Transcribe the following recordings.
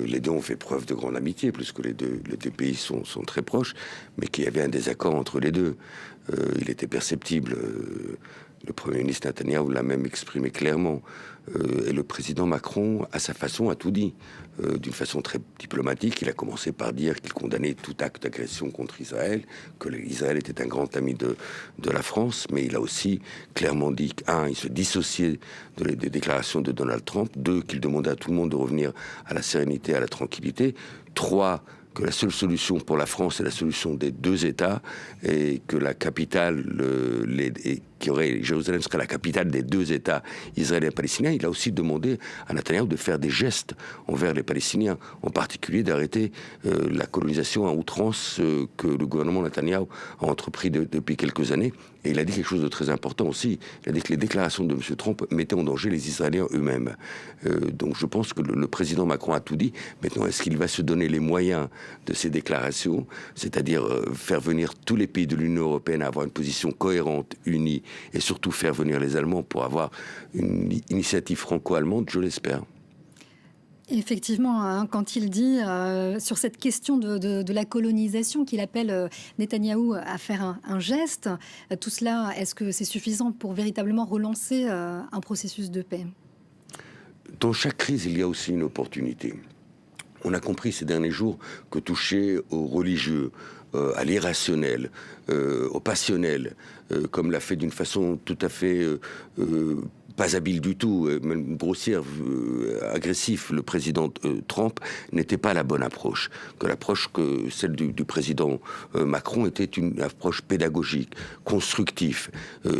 les deux ont fait preuve de grande amitié, puisque les deux pays sont très proches, mais qu'il y avait un désaccord entre les deux. Il était perceptible, le Premier ministre Netanyahou l'a même exprimé clairement, et le président Macron, à sa façon, a tout dit. D'une façon très diplomatique, il a commencé par dire qu'il condamnait tout acte d'agression contre Israël, que Israël était un grand ami de la France, mais il a aussi clairement dit qu'un, il se dissociait des déclarations de Donald Trump, deux, qu'il demandait à tout le monde de revenir à la sérénité, à la tranquillité, trois, que la seule solution pour la France est la solution des deux États et que la capitale, Jérusalem serait la capitale des deux États israéliens et palestiniens. Il a aussi demandé à Netanyahou de faire des gestes envers les Palestiniens, en particulier d'arrêter la colonisation à outrance que le gouvernement Netanyahou a entrepris depuis quelques années. Et il a dit quelque chose de très important aussi. Il a dit que les déclarations de M. Trump mettaient en danger les Israéliens eux-mêmes. Donc je pense que le président Macron a tout dit. Maintenant, est-ce qu'il va se donner les moyens de ces déclarations, c'est-à-dire faire venir tous les pays de l'Union européenne à avoir une position cohérente, unie, et surtout faire venir les Allemands pour avoir une initiative franco-allemande, je l'espère. Effectivement, hein, quand il dit sur cette question de la colonisation qu'il appelle Netanyahou à faire un geste, tout cela, est-ce que c'est suffisant pour véritablement relancer un processus de paix? Dans chaque crise, il y a aussi une opportunité. On a compris ces derniers jours que toucher aux religieux, à l'irrationnel, au passionnel, comme l'a fait d'une façon tout à fait pas habile du tout, même grossière, agressif, le président Trump, n'était pas la bonne approche. Que l'approche, celle du président Macron, était une approche pédagogique, constructive.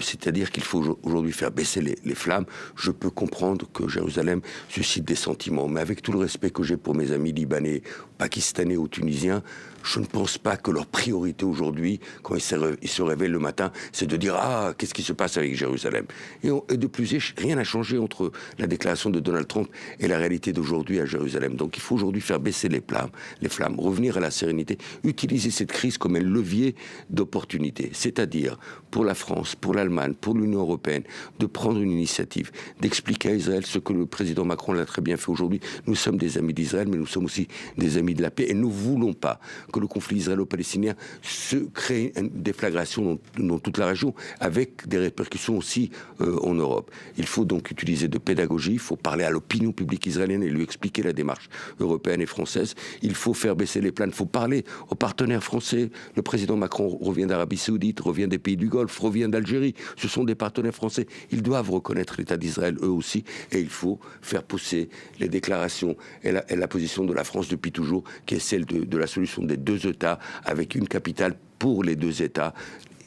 C'est-à-dire qu'il faut aujourd'hui faire baisser les flammes. Je peux comprendre que Jérusalem suscite des sentiments, mais avec tout le respect que j'ai pour mes amis libanais, pakistanais ou tunisiens, je ne pense pas que leur priorité aujourd'hui, quand ils se réveillent le matin, c'est de dire « Ah, qu'est-ce qui se passe avec Jérusalem ?» Et de plus, rien n'a changé entre la déclaration de Donald Trump et la réalité d'aujourd'hui à Jérusalem. Donc il faut aujourd'hui faire baisser les flammes, revenir à la sérénité, utiliser cette crise comme un levier d'opportunité. C'est-à-dire, pour la France, pour l'Allemagne, pour l'Union européenne, de prendre une initiative, d'expliquer à Israël ce que le président Macron l'a très bien fait aujourd'hui. Nous sommes des amis d'Israël, mais nous sommes aussi des amis de la paix. Et nous ne voulons pas que le conflit israélo-palestinien se crée une déflagration dans toute la région, avec des répercussions aussi en Europe. Il faut donc utiliser de pédagogie, il faut parler à l'opinion publique israélienne et lui expliquer la démarche européenne et française. Il faut faire baisser les plaines, il faut parler aux partenaires français. Le président Macron revient d'Arabie Saoudite, revient des pays du Golfe, revient d'Algérie. Ce sont des partenaires français. Ils doivent reconnaître l'État d'Israël, eux aussi, et il faut faire pousser les déclarations et la position de la France depuis toujours, qui est celle de la solution des deux États, avec une capitale pour les deux États,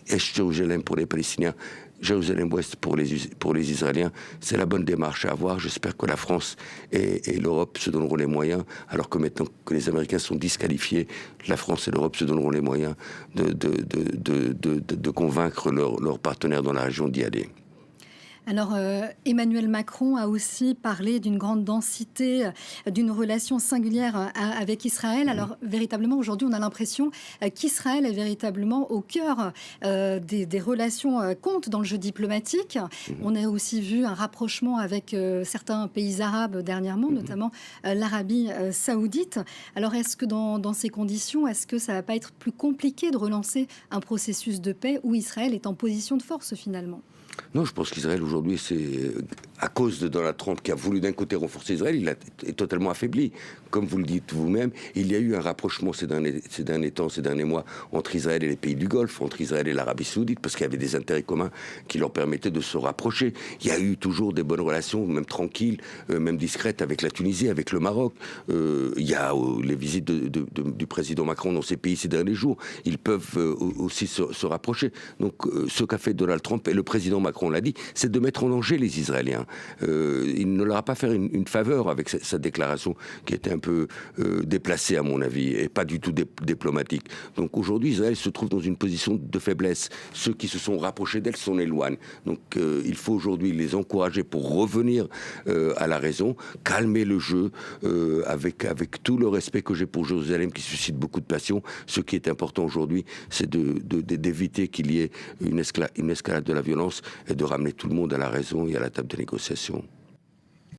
Est-Jérusalem pour les Palestiniens, Jérusalem-Ouest pour les Israéliens. C'est la bonne démarche à avoir. J'espère que la France et l'Europe se donneront les moyens, alors que maintenant que les Américains sont disqualifiés, la France et l'Europe se donneront les moyens de convaincre leurs partenaires dans la région d'y aller. Alors, Emmanuel Macron a aussi parlé d'une grande densité, d'une relation singulière avec Israël. Alors, véritablement, aujourd'hui, on a l'impression qu'Israël est véritablement au cœur des relations, compte dans le jeu diplomatique. On a aussi vu un rapprochement avec certains pays arabes dernièrement, notamment l'Arabie saoudite. Alors, est-ce que dans ces conditions, est-ce que ça ne va pas être plus compliqué de relancer un processus de paix où Israël est en position de force, finalement ? Non, je pense qu'Israël aujourd'hui, c'est à cause de Donald Trump qui a voulu d'un côté renforcer Israël, il est totalement affaibli. Comme vous le dites vous-même, il y a eu un rapprochement ces derniers mois, entre Israël et les pays du Golfe, entre Israël et l'Arabie Saoudite, parce qu'il y avait des intérêts communs qui leur permettaient de se rapprocher. Il y a eu toujours des bonnes relations, même tranquilles, même discrètes, avec la Tunisie, avec le Maroc. Il y a les visites du président Macron dans ces pays ces derniers jours. Ils peuvent aussi se rapprocher. Donc, ce qu'a fait Donald Trump, et le président Macron l'a dit, c'est de mettre en danger les Israéliens. Il ne leur a pas fait une faveur avec sa déclaration qui était un peu déplacée à mon avis et pas du tout diplomatique. Donc aujourd'hui Israël se trouve dans une position de faiblesse. Ceux qui se sont rapprochés d'elle s'en éloignent. Donc il faut aujourd'hui les encourager pour revenir à la raison, calmer le jeu avec tout le respect que j'ai pour Jérusalem qui suscite beaucoup de passion. Ce qui est important aujourd'hui, c'est d'éviter qu'il y ait une escalade de la violence et de ramener tout le monde à la raison et à la table de négociation.